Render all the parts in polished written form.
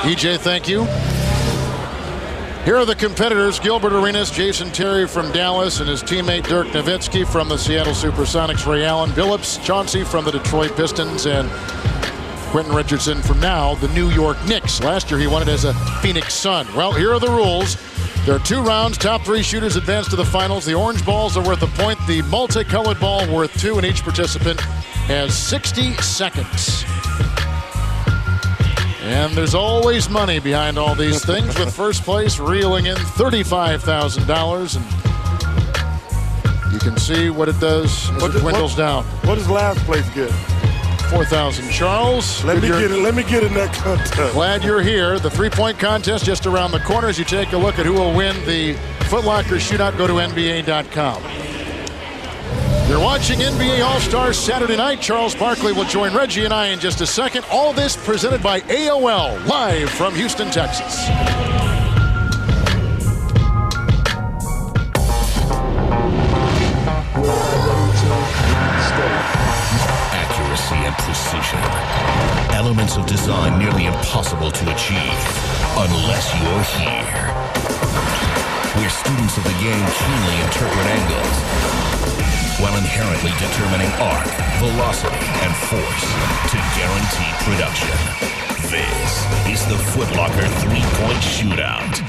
EJ, thank you. Here are the competitors: Gilbert Arenas, Jason Terry from Dallas, and his teammate Dirk Nowitzki from the Seattle Supersonics, Ray Allen, Billups, Chauncey from the Detroit Pistons, and Quentin Richardson from now the New York Knicks. Last year he won it as a Phoenix Sun. Well, here are the rules. There are 2 rounds. Top 3 shooters advance to the finals. The orange balls are worth a point. The multicolored ball worth 2, and each participant has 60 seconds. And there's always money behind all these things, with first place reeling in $35,000. And you can see what it does as it dwindles down. What does last place get? 4,000. Charles, let me get in that contest. Glad you're here. The 3-point contest just around the corner. As you take a look at who will win the Foot Locker Shootout, go to NBA.com. You're watching NBA All-Stars Saturday night. Charles Barkley will join Reggie and I in just a second. All this presented by AOL, live from Houston, Texas. Accuracy and precision. Elements of design nearly impossible to achieve unless you're here. Where students of the game keenly interpret angles, while inherently determining arc, velocity, and force to guarantee production. This is the Foot Locker 3-point Shootout.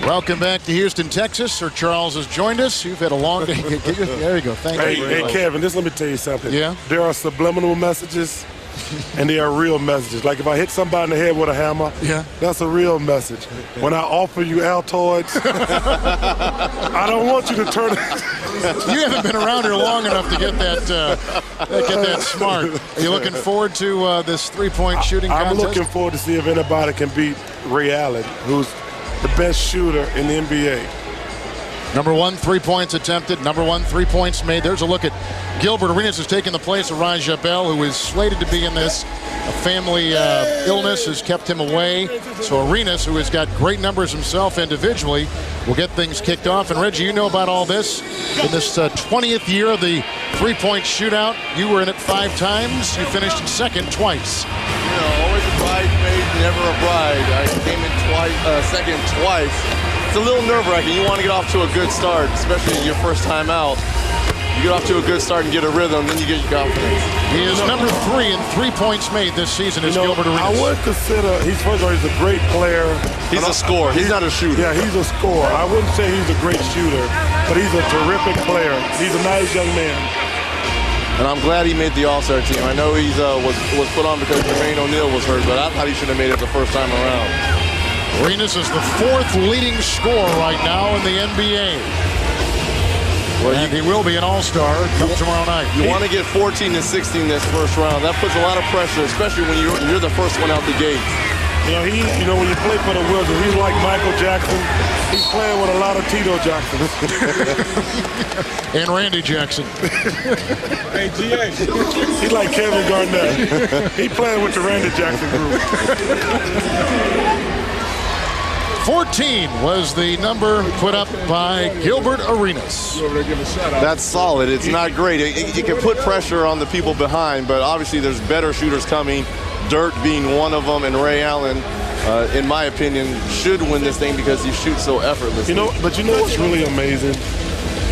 Welcome back to Houston, Texas. Sir Charles has joined us. You've had a long day. There you go. Thank you. Hey, Kevin, let me tell you something. Yeah? There are subliminal messages, and there are real messages. Like if I hit somebody in the head with a hammer, that's a real message. When I offer you Altoids, I don't want you to turn it. You haven't been around here long enough to get that smart. Are you looking forward to this 3-point shooting contest? I'm looking forward to see if anybody can beat Ray Allen, who's the best shooter in the NBA. Number 1, 3 points attempted. Number 1, 3 points made. There's a look at Gilbert Arenas, who's taking the place of Raja Bell, who is slated to be in this. A family illness has kept him away. So Arenas, who has got great numbers himself individually, will get things kicked off. And Reggie, you know about all this. In this 20th year of the 3-point shootout, you were in it 5 times. You finished second twice. You know, always a bridesmaid, never a bride. I came in second twice. It's a little nerve-wracking. You want to get off to a good start, especially your first time out. You get off to a good start and get a rhythm, then you get your confidence. He is number 3 in 3 points made this season as Gilbert Arenas. I would consider, he's a great player. He's a scorer. He's not a shooter. Yeah, he's a scorer. I wouldn't say he's a great shooter, but he's a terrific player. He's a nice young man. And I'm glad he made the All-Star team. I know he was put on because Jermaine O'Neal was hurt, but I thought he should have made it the first time around. Arenas is the 4th leading scorer right now in the NBA. Well, and he will be an all-star come tomorrow night. You want to get 14 and 16 this first round. That puts a lot of pressure, especially when you're the first one out the gate. You know, when you play for the Wizards, he's like Michael Jackson. He's playing with a lot of Tito Jackson. And Randy Jackson. Hey, GA. He's like Kevin Garnett. He's playing with the Randy Jackson group. 14 was the number put up by Gilbert Arenas. That's solid. It's not great. It can put pressure on the people behind, but obviously there's better shooters coming. Dirk being one of them, and Ray Allen, in my opinion, should win this thing because he shoots so effortlessly. But you know what's really amazing?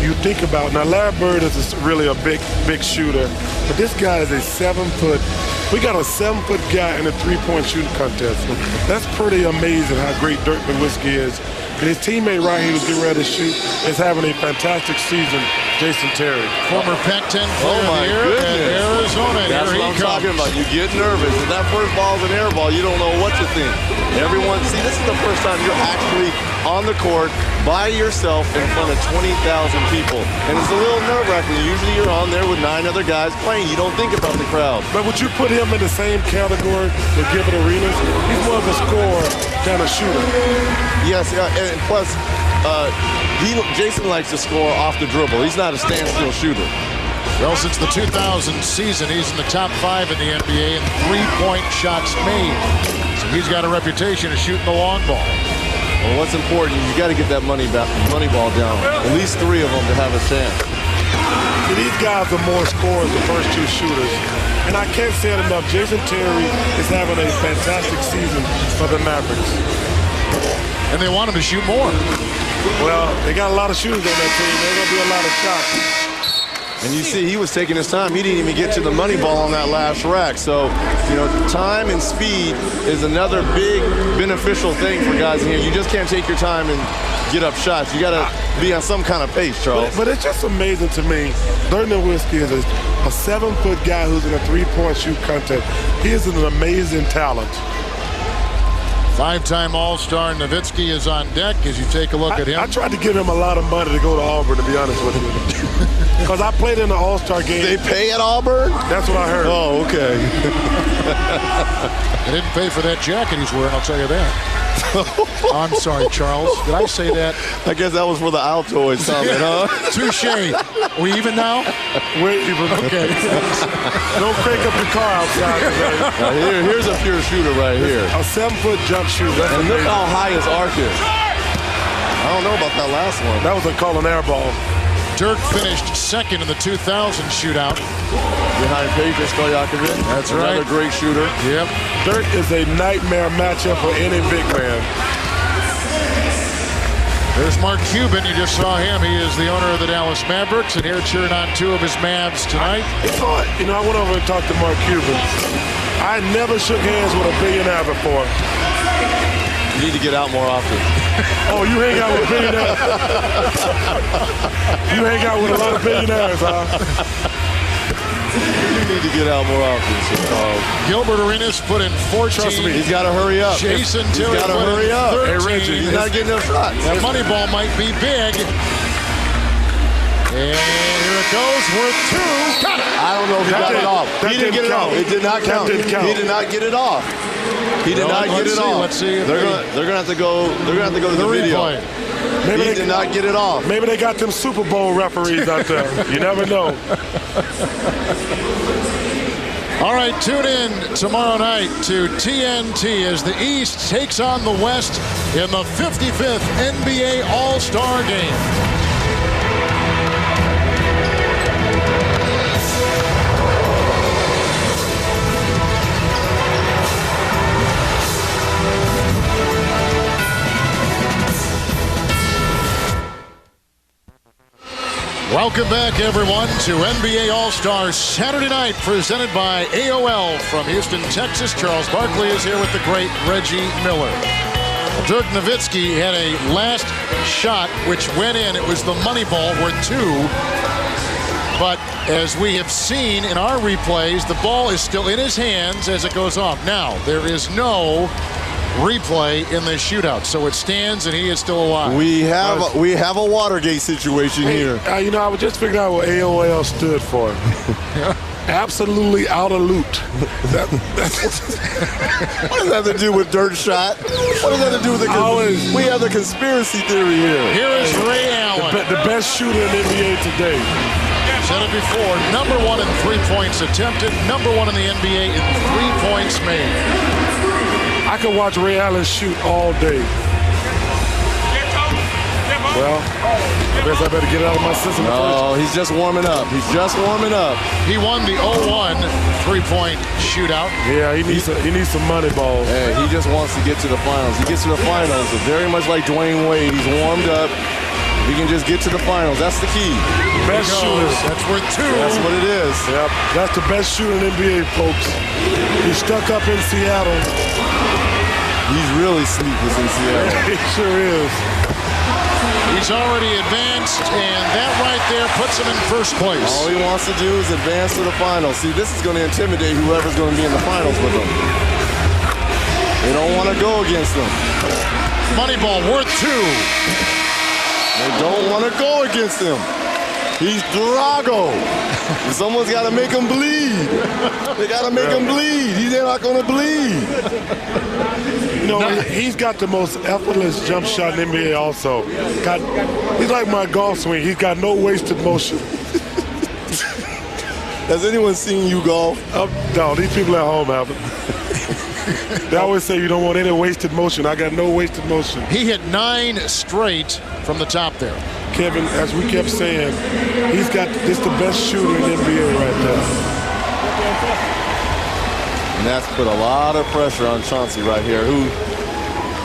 You think about, now Larry Bird is really a big shooter, but this guy is a 7-foot. We got a 7-foot guy in a 3-point shooting contest. That's pretty amazing how great Dirk Nowitzki is. And his teammate right here who's getting ready to shoot is having a fantastic season, Jason Terry. Former Pac-10 player of the year in Arizona. That's what I'm talking about. You get nervous. If that first ball is an air ball, you don't know what to think. Everyone, see, this is the first time you're actually on the court by yourself in front of 20,000 people. And it's a little nerve-wracking. Usually you're on there with 9 other guys playing. You don't think about the crowd. But would you put him in the same category with Gilbert Arenas? He's more of a scorer kind of shooter. Yes, and plus, Jason likes to score off the dribble. He's not a standstill shooter. Well, since the 2000 season, he's in the top 5 in the NBA in 3-point shots made. So he's got a reputation of shooting the long ball. Well, what's important, you got to get that money ball down. At least 3 of them to have a chance. These guys are more scorers, the first 2 shooters. And I can't say it enough. Jason Terry is having a fantastic season for the Mavericks. And they want him to shoot more. Well, they got a lot of shooters on that team. There's going to be a lot of shots. And you see, he was taking his time. He didn't even get to the money ball on that last rack. So, you know, time and speed is another big beneficial thing for guys in here. You just can't take your time and get up shots. You got to be on some kind of pace, Charles. But it's just amazing to me. Dirk Nowitzki is a 7-foot guy who's in a 3-point shoot contest. He is an amazing talent. 5-time All-Star Nowitzki is on deck as you take a look at him. I tried to give him a lot of money to go to Auburn, to be honest with you. Because I played in the All-Star game. They pay at Auburn? That's what I heard. Oh, okay. They didn't pay for that jacket he's wearing, I'll tell you that. I'm sorry, Charles. Did I say that? I guess that was for the Altoids comment, huh? Touche. We even now? We're even. Okay. Don't crank up your car outside today. Now here's a pure shooter right here. A 7-foot jump shooter. And look how high his arc is. I don't know about that last one. That was a call an air ball. Dirk finished second in the 2000 shootout. Behind Peja Stojakovic. That's Another right. great shooter. Yep. Dirk is a nightmare matchup for any big man. There's Mark Cuban. You just saw him. He is the owner of the Dallas Mavericks, and here cheering on 2 of his Mavs tonight. You know, I went over and talked to Mark Cuban. I never shook hands with a billionaire before. You need to get out more often. Oh, you hang out with billionaires? You hang out with a lot of billionaires, huh? You need to get out more often. Gilbert Arenas put in 14. Trust me. He's got to hurry up. Jason He's Terry got to put hurry in up. 13. Hey, Reggie, He's not getting enough shots. That money ball might be big. And here it goes, worth 2. Got it. I don't know if he got it off. He didn't get it off. It did not count. That didn't count. He did not get it off. He did not get it off. Let's see. They're gonna have to go. They're gonna have to go to the video. Replay. Maybe He did not get it off. Maybe they got them Super Bowl referees out there. You never know. All right, tune in tomorrow night to TNT as the East takes on the West in the 55th NBA All-Star Game. Welcome back, everyone, to NBA All-Star Saturday Night, presented by AOL from Houston, Texas. Charles Barkley is here with the great Reggie Miller. Dirk Nowitzki had a last shot, which went in. It was the money ball worth 2. But as we have seen in our replays, the ball is still in his hands as it goes off. Now, there is no replay in this shootout, so it stands and he is still alive. We have a Watergate situation here. You know, I was just figuring out what AOL stood for. Absolutely out of loot. What does that have to do with Dirk shot? What does that have to do with the? We have the conspiracy theory here. Here is Ray Allen, The best shooter in the NBA today. said it before, #1 in 3 points attempted, #1 in the NBA in 3 points made. I could watch Ray Allen shoot all day. Well, I guess I better get it out of my system first. Oh, he's just warming up. He's just warming up. He won the 0-1 3-point shootout. Yeah, he needs some money balls. Hey, he just wants to get to the finals. He gets to the finals. Very much like Dwayne Wade. He's warmed up. He can just get to the finals. That's the key. Best shooter. That's worth 2. That's what it is. Yep, that's the best shooter in the NBA, folks. He's stuck up in Seattle. He's really sleepless in Seattle. He sure is. He's already advanced, and that right there puts him in first place. All he wants to do is advance to the finals. See, this is going to intimidate whoever's going to be in the finals with him. They don't want to go against him. Moneyball worth 2. They don't want to go against him. He's Drago. Someone's got to make him bleed. They got to make him bleed. He's not going to bleed. You know, he's got the most effortless jump shot in the NBA also. He's like my golf swing. He's got no wasted motion. Has anyone seen you golf? No, these people at home haven't. They always say you don't want any wasted motion. I got no wasted motion. He hit 9 straight from the top there. Kevin, as we kept saying, he's got this the best shooter in the NBA right now. that's put a lot of pressure on Chauncey right here, who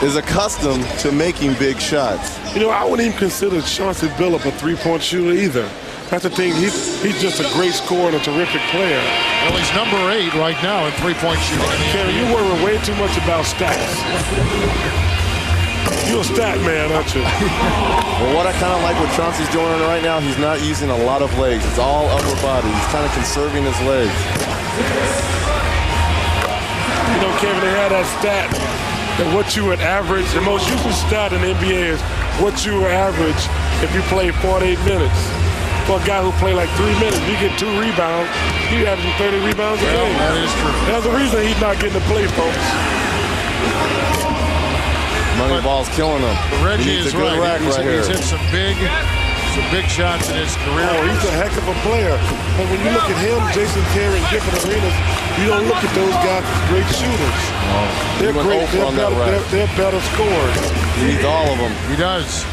is accustomed to making big shots. You know, I wouldn't even consider Chauncey Billups a three-point shooter either. That's the thing. He's just a great scorer and a terrific player. Well, he's number 8 right now in three-point shooting. Kevin, you worry way too much about stats. You're a stat man, aren't you? Well, what I kind of like what Chauncey's doing right now, he's not using a lot of legs. It's all upper body. He's kind of conserving his legs. You know, Kevin, they had that stat that what you would average, the most useful stat in the NBA is what you would average if you play 48 minutes. For a guy who played like 3 minutes, you get 2 rebounds, you averaging 30 rebounds a game. That is true. That's the reason he's not getting to play, folks. Moneyball's killing him. Reggie is right. He's hit some big shots in his career. Oh, he's a heck of a player. But when you look at him, Jason Terry, and Giffen Arenas, you don't look at those guys as great shooters. They're great. They're better scorers. He needs all of them. He does.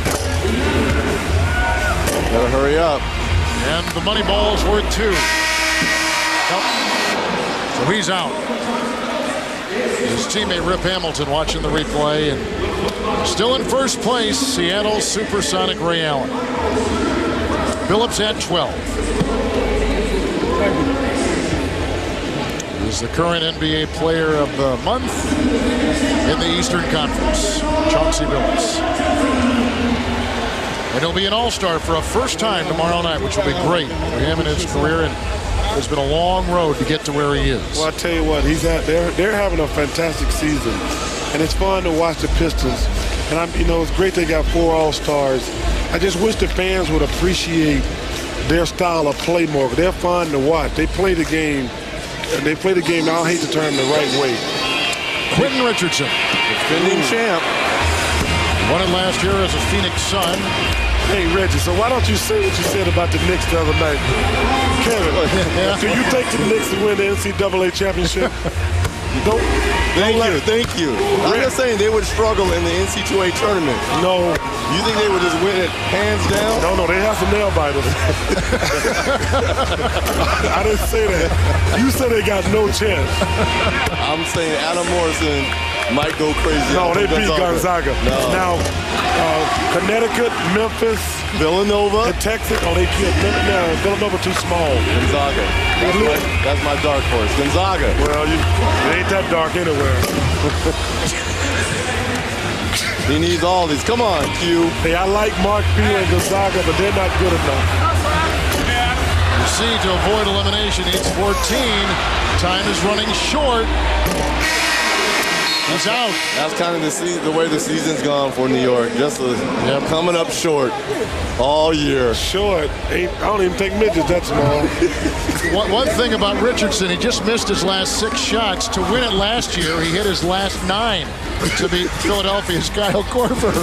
Better hurry up. And the money ball's worth 2. Nope. So he's out. His teammate Rip Hamilton watching the replay, and still in first place, Seattle Supersonic Ray Allen. Billups at 12. He's the current NBA Player of the Month in the Eastern Conference, Chauncey Billups. And he'll be an all-star for a first time tomorrow night, which will be great for him in his career. And it's been a long road to get to where he is. Well, I tell you what, they're having a fantastic season, and it's fun to watch the Pistons. And it's great they got 4 all-stars. I just wish the fans would appreciate their style of play more. They're fun to watch. They play the game, and they play the game. I hate to term the right way. Quentin Richardson, defending champ. won it last year as a Phoenix Sun. Hey, Reggie, so why don't you say what you said about the Knicks the other night? Kevin, do you take the Knicks to win the NCAA championship? Thank you. I'm just saying they would struggle in the NCAA tournament. No. You think they would just win it hands down? No, they have some nail biters. I didn't say that. You said they got no chance. I'm saying Adam Morrison might go crazy. No, they beat Gonzaga. No. Now, Connecticut, Memphis, Villanova, Texas. Oh, they killed Villanova too small. Gonzaga. That's my dark horse. Gonzaga. Well, it ain't that dark anywhere. He needs all these. Come on, Q. Hey, I like Mark Few and Gonzaga, but they're not good enough. Proceed to avoid elimination. Needs 14. Time is running short. He's out. That's kind of the way the season's gone for New York. Just coming up short all year. Short. I don't even think midgets that small. One thing about Richardson, he just missed his last 6 shots. To win it last year, he hit his last 9 to beat Philadelphia's Kyle Korver.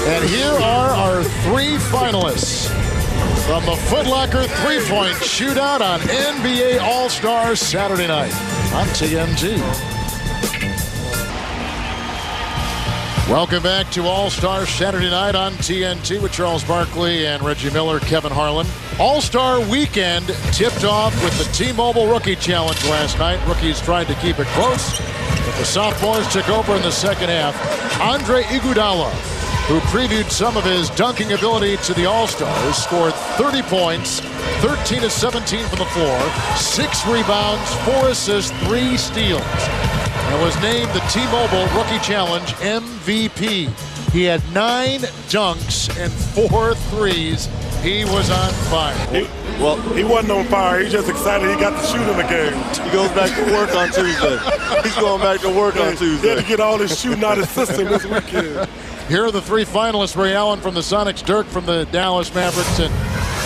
And here are our 3 finalists from the Foot Locker 3-point shootout on NBA All-Star Saturday night on TNT. Welcome back to All-Star Saturday night on TNT with Charles Barkley and Reggie Miller, Kevin Harlan. All-Star weekend tipped off with the T-Mobile Rookie Challenge last night. Rookies tried to keep it close, but the sophomores took over in the second half. Andre Iguodala, who previewed some of his dunking ability to the All-Stars, scored 30 points, 13 of 17 from the floor, 6 rebounds, 4 assists, 3 steals. And was named the T-Mobile Rookie Challenge MVP. He had 9 dunks and 4 threes. He was on fire. He wasn't on fire. He's just excited he got to shoot in the game. He goes back to work on Tuesday. He's going back to work on Tuesday. He had to get all his shooting out of his system this weekend. Here are the 3 finalists. Ray Allen from the Sonics, Dirk from the Dallas Mavericks, and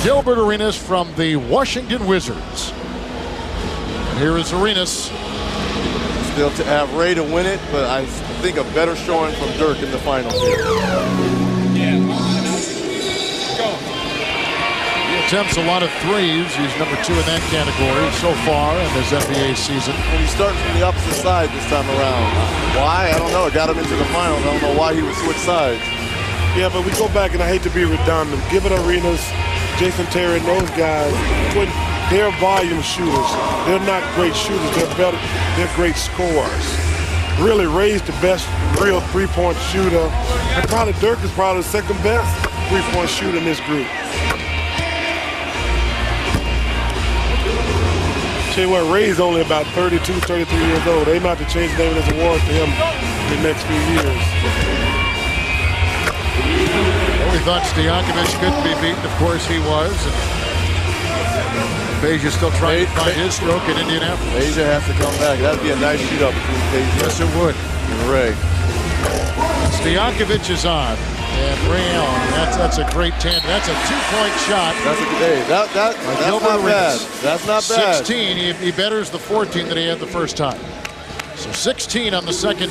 Gilbert Arenas from the Washington Wizards. And here is Arenas. Still to have Ray to win it, but I think a better showing from Dirk in the finals here. He attempts a lot of threes. He's number 2 in that category so far in this NBA season. And he starts from the opposite side this time around. Why? I don't know. It got him into the finals. I don't know why he would switch sides. Yeah, but we go back, and I hate to be redundant. Given Arenas, Jason Terry, and those guys, they're volume shooters. They're not great shooters. They're better. They're great scorers. Really, Ray's the best real three-point shooter. And probably Dirk is probably the second best three-point shooter in this group. Tell you what, Ray's only about 32, 33 years old. They might have to change the name of this award for him in the next few years. Well, we thought Stojakovic couldn't be beaten. Of course he was. Peja still trying to find his stroke in Indianapolis. Peja has to come back. That'd be a nice shootout between Peja. Yes, it would. And Ray. Stojakovic is on. And Ray Allen, that's a great tandem. That's a two-point shot. That's not bad. That's not bad. 16, he betters the 14 that he had the first time. So 16 on the second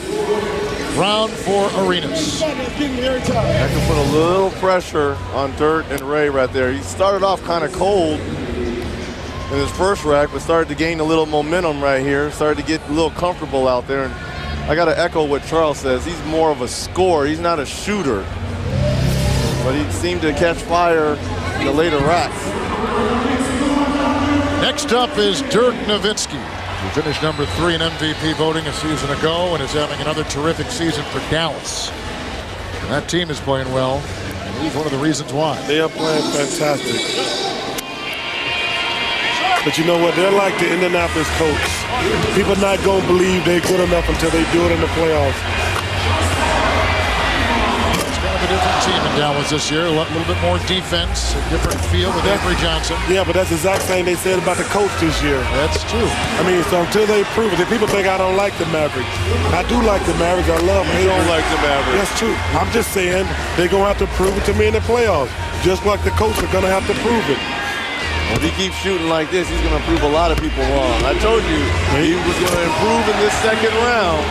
round for Arenas. That can put a little pressure on Dirk and Ray right there. He started off kind of cold in his first rack, but started to gain a little momentum right here. Started to get a little comfortable out there. And I got to echo what Charles says. He's more of a scorer. He's not a shooter. But he seemed to catch fire in the later racks. Next up is Dirk Nowitzki, who finished number 3 in MVP voting a season ago and is having another terrific season for Dallas. And that team is playing well, and he's one of the reasons why. They are playing fantastic. But you know what? They're like the Indianapolis Colts. People are not going to believe they're good enough until they do it in the playoffs. A different team in Dallas this year, a little bit more defense, a different feel with Avery Johnson. Yeah, but that's the exact same they said about the coach this year. That's true. I mean, so until they prove it, people think I don't like the Mavericks. I do like the Mavericks. I love them. You don't like the Mavericks. That's true. I'm just saying they're going to have to prove it to me in the playoffs, just like the coach are going to have to prove it. If he keeps shooting like this, he's going to prove a lot of people wrong. I told you he was going to improve in this second round.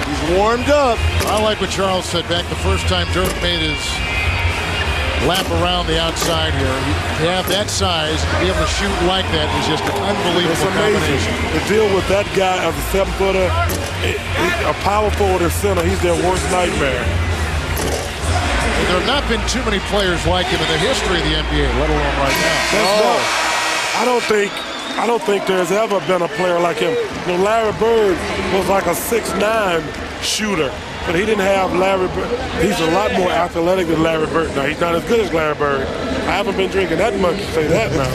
He's warmed up. I like what Charles said back the first time Dirk made his lap around the outside here. To have that size, to be able to shoot like that is just an unbelievable combination. To deal with that guy as a 7-footer, a power forward or center, he's their worst nightmare. And there have not been too many players like him in the history of the NBA, let alone right now. I don't think there's ever been a player like him. You know, Larry Bird was like a 6'9" shooter, but he didn't have Larry Bird. He's a lot more athletic than Larry Bird. Now, he's not as good as Larry Bird. I haven't been drinking that much to say that now.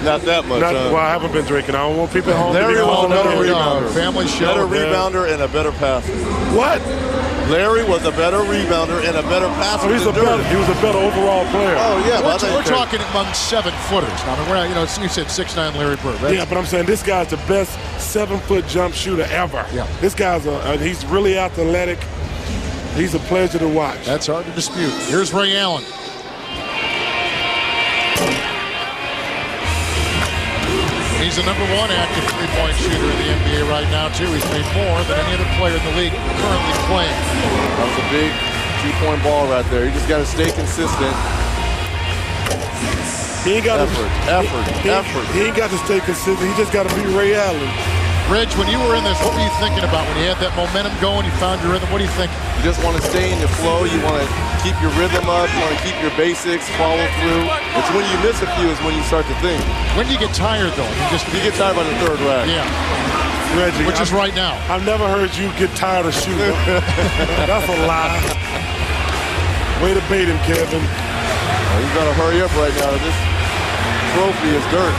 Not that much. Well, I haven't been drinking. I don't want people at home. Larry was a better rebounder. Family show. Better rebounder and a better passer. What? Larry was a better rebounder and a better passer. He was a better overall player. Oh yeah, we're talking among 7-footers. Now, I mean, we're not, you said 6'9" Larry Bird. Right? Yeah, but I'm saying this guy's the best 7-foot jump shooter ever. Yeah. This guy's he's really athletic. He's a pleasure to watch. That's hard to dispute. Here's Ray Allen. He's the #1 active three-point shooter in the NBA right now, too. He's made more than any other player in the league currently playing. That was a big two-point ball right there. You just got to stay consistent. He ain't got effort. He ain't got to stay consistent. He just got to be Ray Allen. Reg, when you were in this, what were you thinking about when you had that momentum going, you found your rhythm? What do you think? You just want to stay in your flow. You want to keep your rhythm up. You want to keep your basics, follow through. It's when you miss a few is when you start to think. When do you get tired, though? You get tired by the third rack. Yeah. Reggie, which is right now. I've never heard you get tired of shooting. That's a lie. Way to bait him, Kevin. Well, you got to hurry up right now. This trophy is dirt.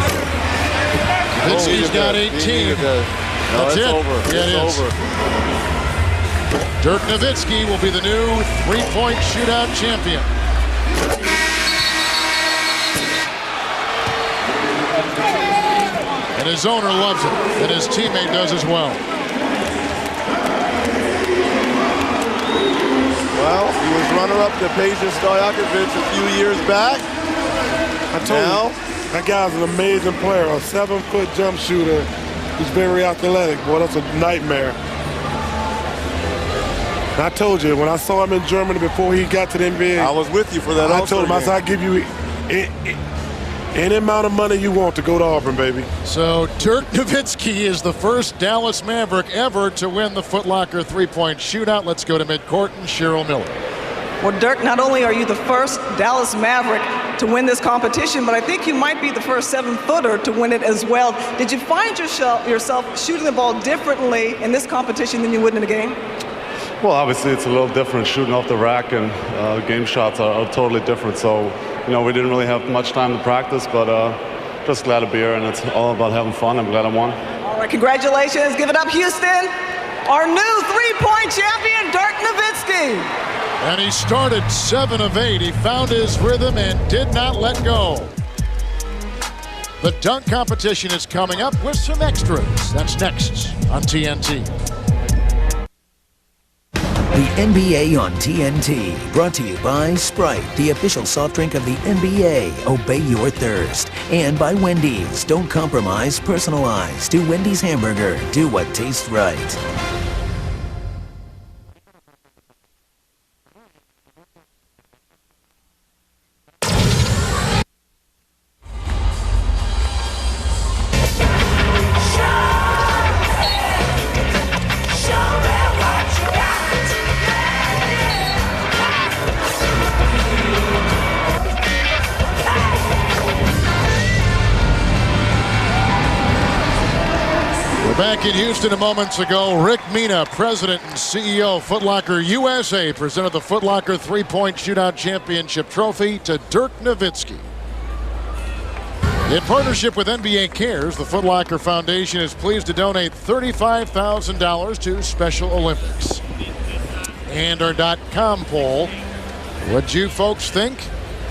He's got 18. That's it's it. Over. Yeah, it's over. Dirk Nowitzki will be the new three-point shootout champion. And his owner loves it, and his teammate does as well. Well, he was runner-up to Peja Stojakovic a few years back. I told you. That guy's an amazing player, a 7-foot jump shooter who's very athletic. Boy, that's a nightmare. And I told you, when I saw him in Germany before he got to the NBA. I was with you for that. I told him, I said, I'll give you any amount of money you want to go to Auburn, baby. So Dirk Nowitzki is the first Dallas Maverick ever to win the Foot Locker three-point shootout. Let's go to midcourt and Cheryl Miller. Well, Dirk, not only are you the first Dallas Maverick to win this competition, but I think you might be the first 7-footer to win it as well. Did you find yourself shooting the ball differently in this competition than you would in a game? Well, obviously it's a little different shooting off the rack, and game shots are totally different. So, you know, we didn't really have much time to practice, but just glad to be here, and it's all about having fun. I'm glad I won. All right, congratulations. Give it up, Houston. Our new three-point champion, Dirk Nowitzki. And he started 7 of 8. He found his rhythm and did not let go. The dunk competition is coming up with some extras. That's next on TNT. The NBA on TNT, brought to you by Sprite, the official soft drink of the NBA. Obey your thirst. And by Wendy's. Don't compromise, personalize. Do Wendy's hamburger. Do what tastes right. Back in Houston a moments ago, Rick Mina, president and CEO of Foot Locker USA, presented the Foot Locker three-point shootout championship trophy to Dirk Nowitzki. In partnership with NBA Cares, the Foot Locker Foundation is pleased to donate $35,000 to Special Olympics. And our .com poll, what'd you folks think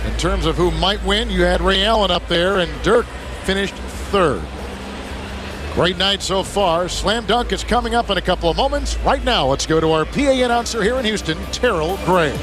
in terms of who might win? You had Ray Allen up there, and Dirk finished 3rd. Great night so far. Slam Dunk is coming up in a couple of moments. Right now, let's go to our PA announcer here in Houston, Terrell Gray.